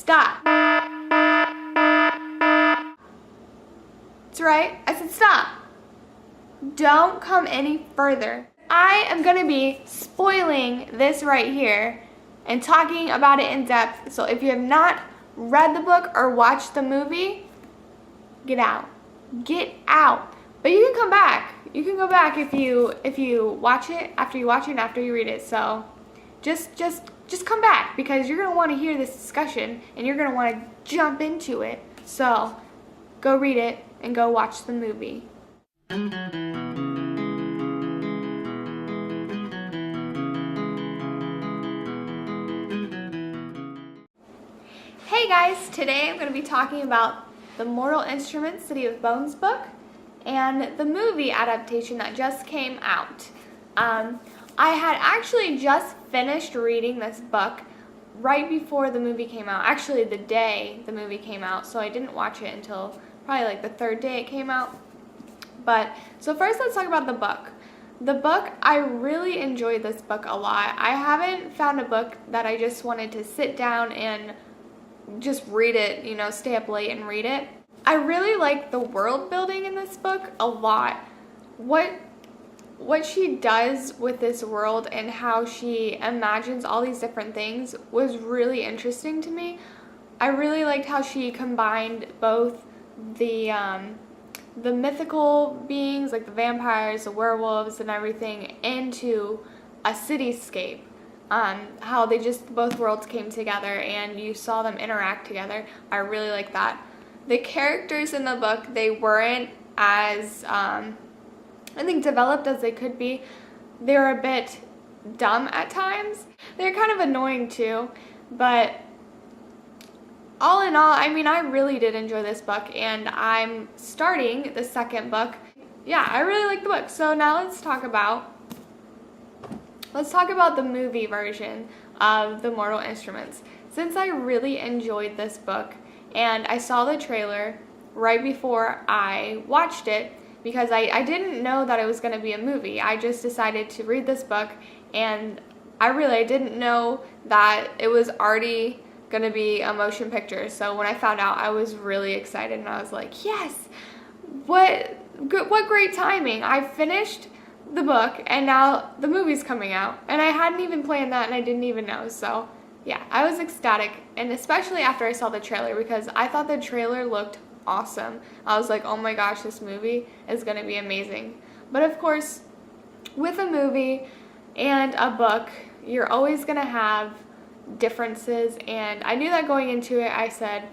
stop. That's right, I said stop. Don't come any further. I am gonna be spoiling this right here and talking about it in depth. So if you have not read the book or watched the movie, get out. Get out. But you can come back. You can go back if you watch it, after you watch it and after you read it. So just come back, because you're gonna want to hear this discussion and you're gonna want to jump into it. So go read it and go watch the movie. Hey guys, today I'm going to be talking about the Mortal Instruments City of Bones book and the movie adaptation that just came out. I had actually just finished reading this book right before the movie came out, actually the day the movie came out, so I didn't watch it until probably like the third day it came out. But so first let's talk about the book. The book, I really enjoyed this book a lot. I haven't found a book that I just wanted to sit down and just read it, you know, stay up late and read it. I really like the world building in this book a lot. What she does with this world and how she imagines all these different things was really interesting to me. I really liked how she combined both the mythical beings, like the vampires, the werewolves, and everything, into a cityscape. How they just, both worlds came together and you saw them interact together. I really like that. The characters in the book, they weren't as, I think, developed as they could be. They were a bit dumb at times. They're kind of annoying too, but all in all, I mean, I really did enjoy this book, and I'm starting the second book. Yeah, I really like the book. So now let's talk about the movie version of The Mortal Instruments. Since I really enjoyed this book, and I saw the trailer right before I watched it, because I didn't know that it was going to be a movie. I just decided to read this book, and I didn't know that it was already going to be a motion picture. So when I found out, I was really excited, and I was like, yes, what great timing. I finished the book and now the movie's coming out, and I hadn't even planned that, and I didn't even know. So yeah, I was ecstatic, and especially after I saw the trailer, because I thought the trailer looked awesome. I was like, oh my gosh, this movie is going to be amazing. But of course, with a movie and a book, you're always going to have differences, and I knew that going into it. I said,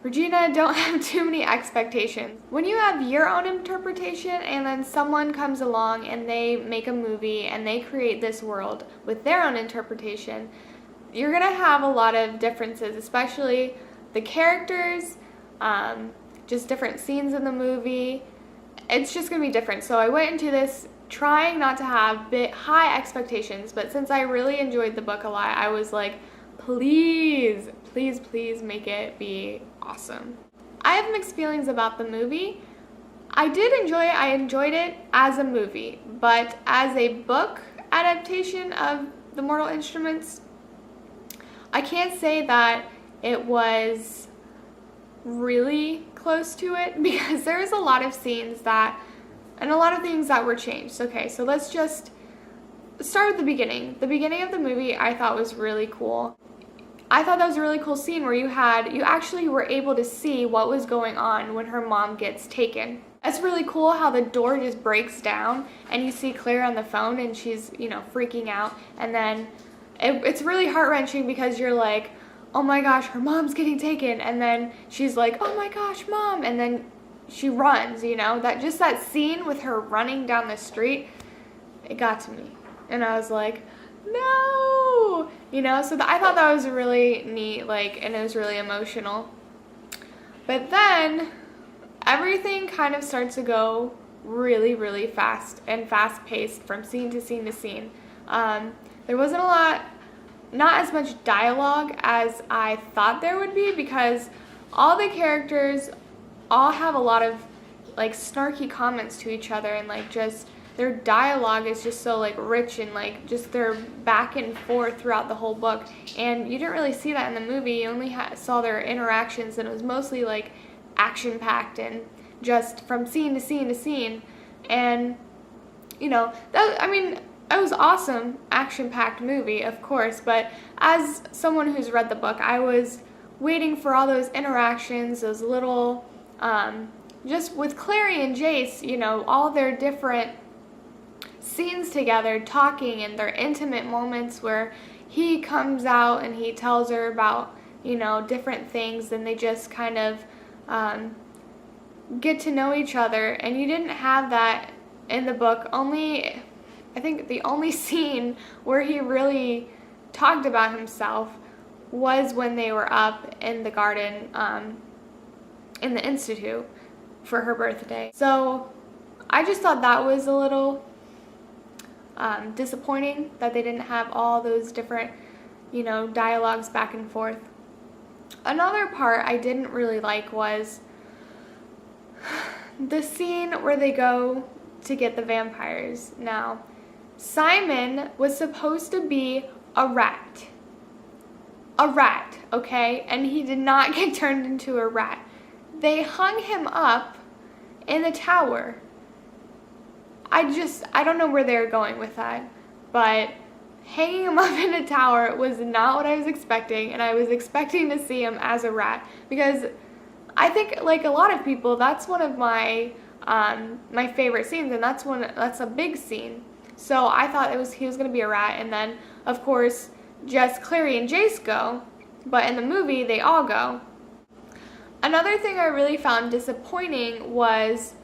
Regina, don't have too many expectations. When you have your own interpretation and then someone comes along and they make a movie and they create this world with their own interpretation, you're gonna have a lot of differences, especially the characters, just different scenes in the movie. It's just gonna be different. So I went into this trying not to have high expectations, but since I really enjoyed the book a lot, I was like, please make it be awesome. I have mixed feelings about the movie. I did enjoy it. I enjoyed it as a movie, but as a book adaptation of The Mortal Instruments, I can't say that it was really close to it, because there's a lot of scenes and a lot of things that were changed. Okay, so let's just start with the beginning. The beginning of the movie I thought was really cool. I thought that was a really cool scene where you actually were able to see what was going on when her mom gets taken. It's really cool how the door just breaks down and you see Claire on the phone and she's, you know, freaking out, and then it's really heart-wrenching because you're like, oh my gosh, her mom's getting taken, and then she's like, oh my gosh, mom, and then she runs, you know, that scene with her running down the street, it got to me, and I was like, no, you know, so I thought that was really neat, like, and it was really emotional. But then everything kind of starts to go really, really fast and fast-paced from scene to scene to scene. There wasn't not as much dialogue as I thought there would be, because all the characters all have a lot of like snarky comments to each other and like just their dialogue is just so like rich and like just their back and forth throughout the whole book. And you didn't really see that in the movie. You only saw their interactions, and it was mostly like action-packed and just from scene to scene to scene. And you know, it was awesome, action-packed movie, of course, but as someone who's read the book, I was waiting for all those interactions, those little, just with Clary and Jace, you know, all their different scenes together, talking, and their intimate moments where he comes out and he tells her about, you know, different things, and they just kind of get to know each other. And you didn't have that in the book. I think the only scene where he really talked about himself was when they were up in the garden in the Institute for her birthday. So I just thought that was a little disappointing that they didn't have all those different, you know, dialogues back and forth. Another part I didn't really like was the scene where they go to get the vampires. Now, Simon was supposed to be a rat. A rat, okay? And he did not get turned into a rat. They hung him up in a tower. I don't know where they were going with that, but hanging him up in a tower was not what I was expecting, and I was expecting to see him as a rat, because I think, like a lot of people, that's one of my my favorite scenes, and that's a big scene. So I thought he was going to be a rat, and then, of course, just Clary and Jace go, but in the movie, they all go. Another thing I really found disappointing was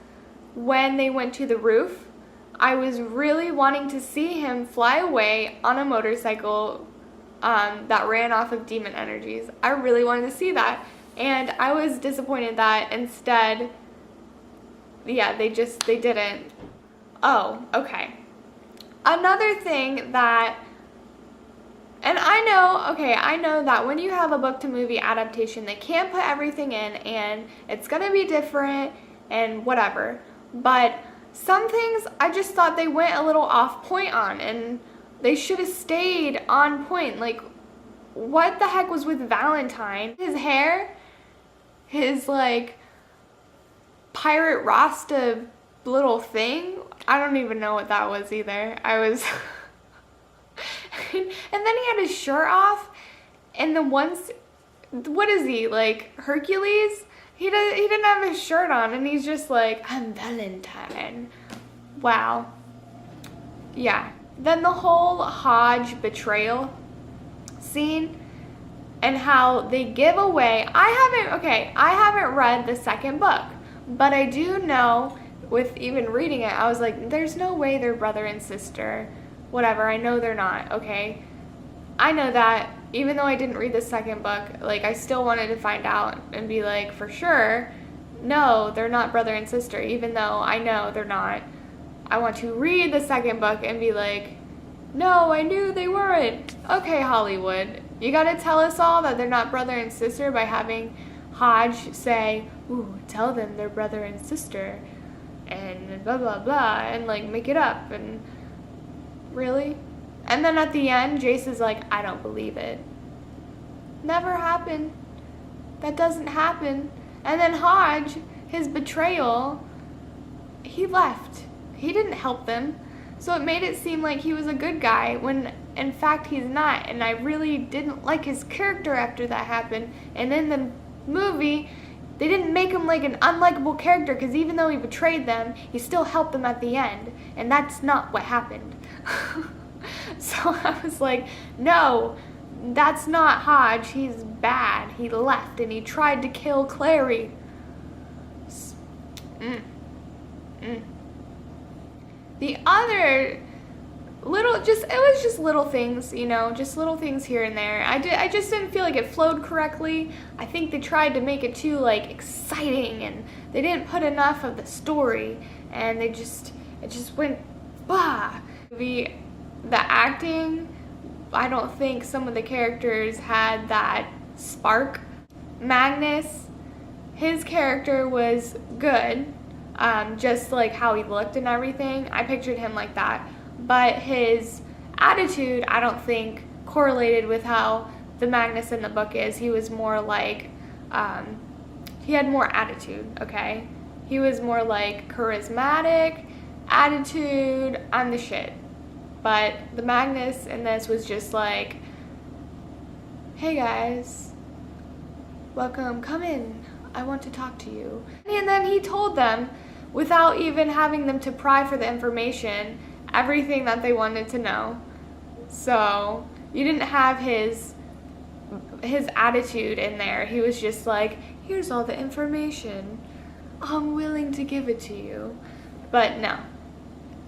when they went to the roof. I was really wanting to see him fly away on a motorcycle that ran off of demon energies. I really wanted to see that, and I was disappointed that instead, yeah, they didn't. Oh, okay. Another thing that, and I know that when you have a book to movie adaptation, they can't put everything in, and it's gonna be different and whatever, but some things I just thought they went a little off point on, and they should have stayed on point. Like, what the heck was with Valentine? His hair, his like pirate Rasta little thing, I don't even know what that was either. And then he had his shirt off, and what is he, like Hercules? He didn't have his shirt on, and he's just like, I'm Valentine. Wow. Yeah. Then the whole Hodge betrayal scene and how they give away, I haven't read the second book, but I do know, with even reading it, I was like, there's no way they're brother and sister. Whatever, I know they're not, okay? I know that, even though I didn't read the second book, like, I still wanted to find out and be like, for sure, no, they're not brother and sister, even though I know they're not. I want to read the second book and be like, no, I knew they weren't. Okay, Hollywood, you gotta tell us all that they're not brother and sister by having Hodge say, ooh, tell them they're brother and sister, and blah, blah, blah, and, like, make it up, and really? And then at the end, Jace is like, I don't believe it. Never happened. That doesn't happen. And then Hodge, his betrayal, he left. He didn't help them. So it made it seem like he was a good guy when in fact he's not. And I really didn't like his character after that happened. And in the movie, they didn't make him like an unlikable character, because even though he betrayed them, he still helped them at the end. And that's not what happened. So I was like, no, that's not Hodge. He's bad. He left and he tried to kill Clary. The other it was just little things, you know, just little things here and there. I just didn't feel like it flowed correctly. I think they tried to make it too, like, exciting, and they didn't put enough of the story, and it just went, bah. The acting, I don't think some of the characters had that spark. Magnus, his character was good. just like how he looked and everything. I pictured him like that. But his attitude, I don't think correlated with how the Magnus in the book is. He was more like, he had more attitude, okay? He was more like charismatic, attitude, I'm the shit. But the Magnus in this was just like, hey guys, welcome, come in, I want to talk to you. And then he told them, without even having them to pry for the information, everything that they wanted to know. So you didn't have his attitude in there. He was just like, here's all the information, I'm willing to give it to you. But no,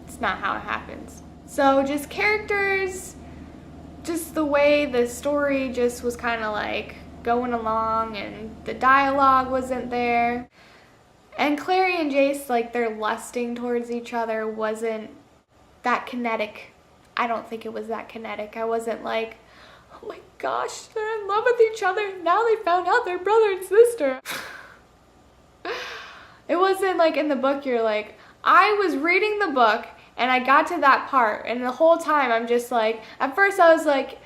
it's not how it happens. So just characters, just the way the story just was kind of like going along, and the dialogue wasn't there. And Clary and Jace, like, their lusting towards each other wasn't that kinetic. I don't think it was that kinetic. I wasn't like, oh my gosh, they're in love with each other. Now they found out they're brother and sister. It wasn't like in the book you're like, I was reading the book and I got to that part, and the whole time I'm just like, at first I was like,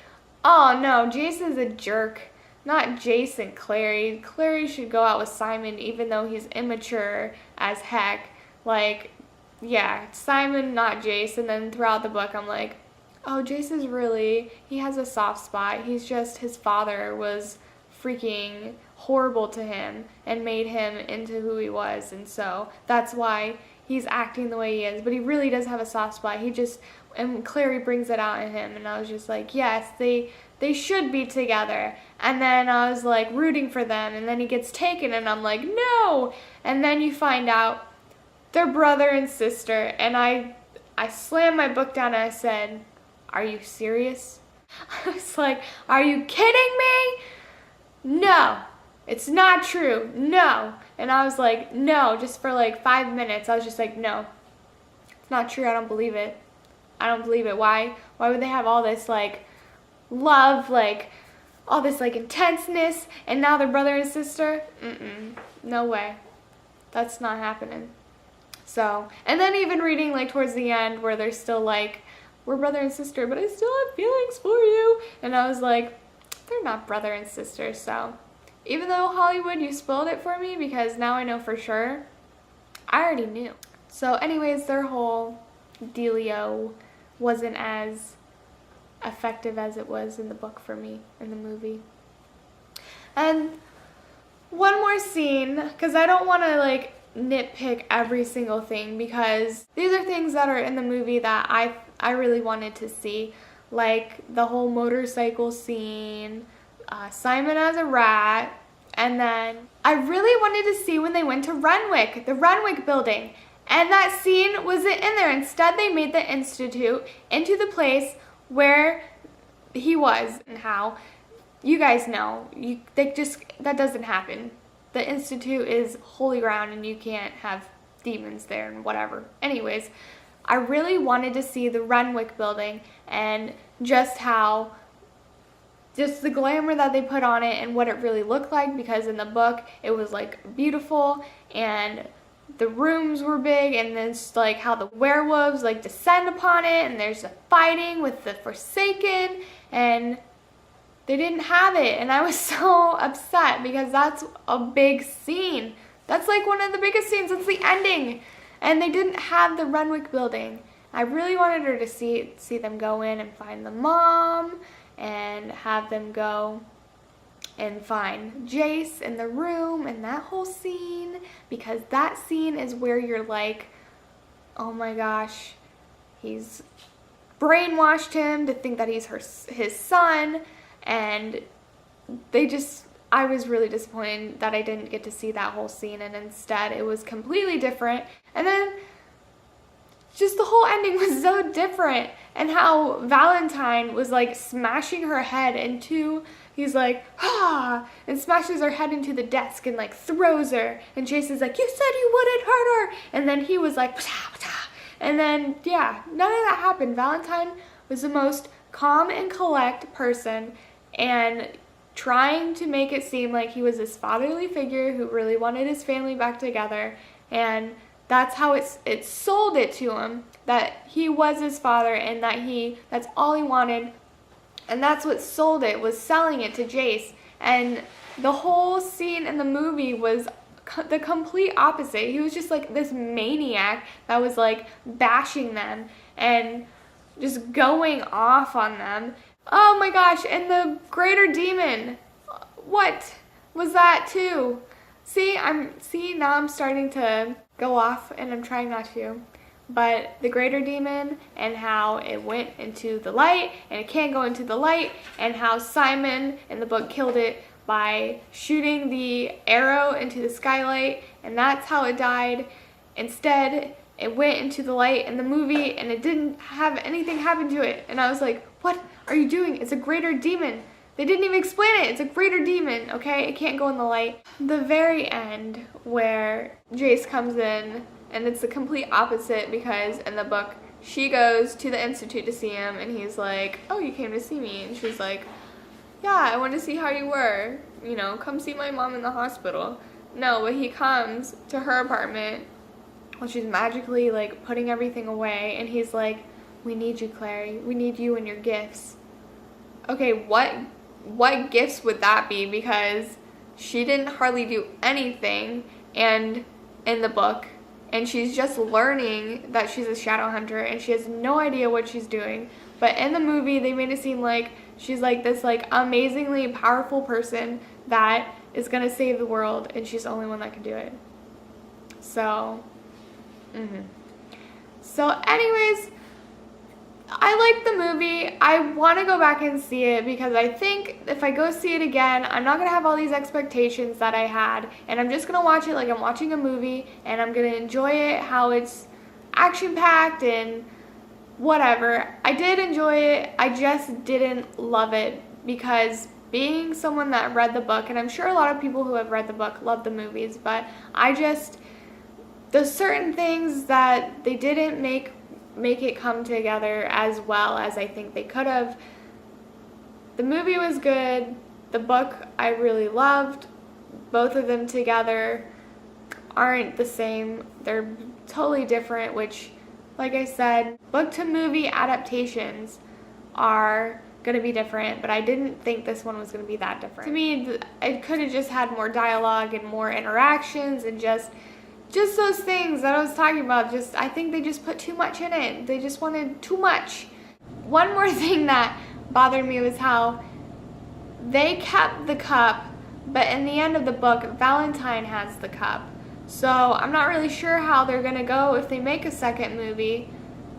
oh no, Jason's a jerk. Not Jason, Clary. Clary should go out with Simon even though he's immature as heck. Like, yeah, Simon, not Jace. And then throughout the book I'm like, oh, Jace is really, he has a soft spot. He's just, his father was freaking horrible to him and made him into who he was. And so that's why he's acting the way he is. But he really does have a soft spot. He just, and Clary brings it out in him. And I was just like, yes, they should be together. And then I was like rooting for them, and then he gets taken and I'm like, no. And then you find out they're brother and sister, and I slammed my book down and I said, are you serious? I was like, are you kidding me? No, it's not true, no. And I was like, no, just for like 5 minutes. I was just like, no, it's not true. I don't believe it. I don't believe it. Why would they have all this like love, like all this like intenseness, and now they're brother and sister? No way. That's not happening. So, and then even reading like towards the end where they're still like, we're brother and sister, but I still have feelings for you. And I was like, they're not brother and sister. So even though Hollywood, you spoiled it for me, because now I know for sure, I already knew. So anyways, their whole dealio wasn't as effective as it was in the book for me, in the movie. And one more scene, because I don't want to like nitpick every single thing, because these are things that are in the movie that I really wanted to see, like the whole motorcycle scene, Simon as a rat, and then I really wanted to see when they went to Renwick, the Renwick building, and that scene wasn't in there. Instead, they made the Institute into the place where he was, and how, you guys know, that doesn't happen. The Institute is holy ground and you can't have demons there and whatever. Anyways, I really wanted to see the Renwick building and just the glamour that they put on it and what it really looked like, because in the book it was like beautiful and the rooms were big, and then it's like how the werewolves like descend upon it, and there's the fighting with the Forsaken, and they didn't have it, and I was so upset because that's a big scene. That's like one of the biggest scenes. It's the ending, and they didn't have the Renwick building. I really wanted her to see them go in and find the mom, and have them go and find Jace in the room, and that whole scene, because that scene is where you're like, oh my gosh, he's brainwashed him to think that he's his son. And I was really disappointed that I didn't get to see that whole scene, and instead it was completely different. And then just the whole ending was so different, and how Valentine was like smashing her head into, he's like, and smashes her head into the desk and like throws her, and Jace is like, you said you wouldn't hurt her, and then he was like, and then yeah, none of that happened. Valentine was the most calm and collect person, and trying to make it seem like he was this fatherly figure who really wanted his family back together, and that's how it sold it to him, that he was his father and that's all he wanted. And that's what sold it, was selling it to Jace. And the whole scene in the movie was the complete opposite. He was just like this maniac that was like bashing them and just going off on them. Oh my gosh, and the greater demon, what was that too? See, now I'm starting to go off and I'm trying not to. But the greater demon and how it went into the light and it can't go into the light, and how Simon in the book killed it by shooting the arrow into the skylight, and that's how it died. Instead, it went into the light in the movie and it didn't have anything happen to it. And I was like, what are you doing? It's a greater demon. They didn't even explain it. It's a greater demon, okay? It can't go in the light. The very end where Jace comes in, and it's the complete opposite, because in the book, she goes to the institute to see him, and he's like, oh, you came to see me? And she's like, yeah, I want to see how you were. You know, come see my mom in the hospital. No, but he comes to her apartment while she's magically, like, putting everything away, and he's like, we need you, Clary. We need you and your gifts. Okay, what gifts would that be? Because she didn't hardly do anything and in the book, and she's just learning that she's a shadow hunter and she has no idea what she's doing. But in the movie, they made it seem like she's like this like amazingly powerful person that is gonna save the world, and she's the only one that can do it. So so anyways, I like the movie. I want to go back and see it because I think if I go see it again, I'm not going to have all these expectations that I had, and I'm just going to watch it like I'm watching a movie, and I'm going to enjoy it how it's action-packed and whatever. I did enjoy it. I just didn't love it because being someone that read the book, and I'm sure a lot of people who have read the book love the movies, but there's certain things that they didn't make it come together as well as I think they could have. The movie was good. The book I really loved. Both of them together aren't the same. They're totally different, which, like I said, book to movie adaptations are going to be different, but I didn't think this one was going to be that different. To me, it could have just had more dialogue and more interactions and just those things that I was talking about. I think they just put too much in it. They just wanted too much. One more thing that bothered me was how they kept the cup, but in the end of the book, Valentine has the cup. So I'm not really sure how they're going to go if they make a second movie,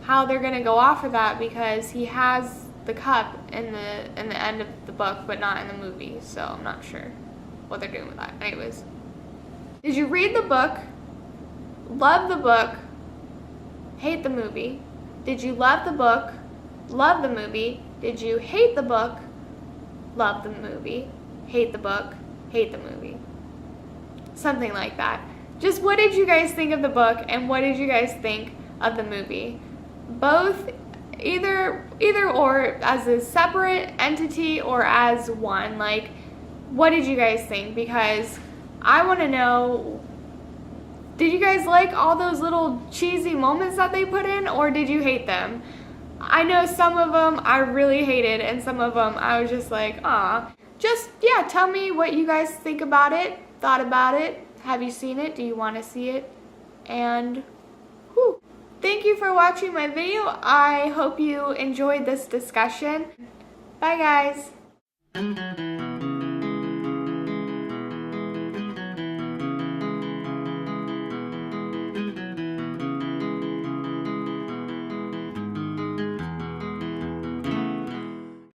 how they're going to go off of that, because he has the cup in the end of the book, but not in the movie. So I'm not sure what they're doing with that. Anyways, did you read the book? Love the book, hate the movie? Did you love the book, love the movie? Did you hate the book, love the movie, hate the book, hate the movie? Something like that. Just what did you guys think of the book and what did you guys think of the movie? Both, either or, as a separate entity or as one. Like, what did you guys think? Because I want to know, did you guys like all those little cheesy moments that they put in, or did you hate them? I know some of them I really hated, and some of them I was just like, ah. Just, yeah, tell me what you guys think about it, thought about it. Have you seen it? Do you want to see it? And, whew. Thank you for watching my video. I hope you enjoyed this discussion. Bye, guys.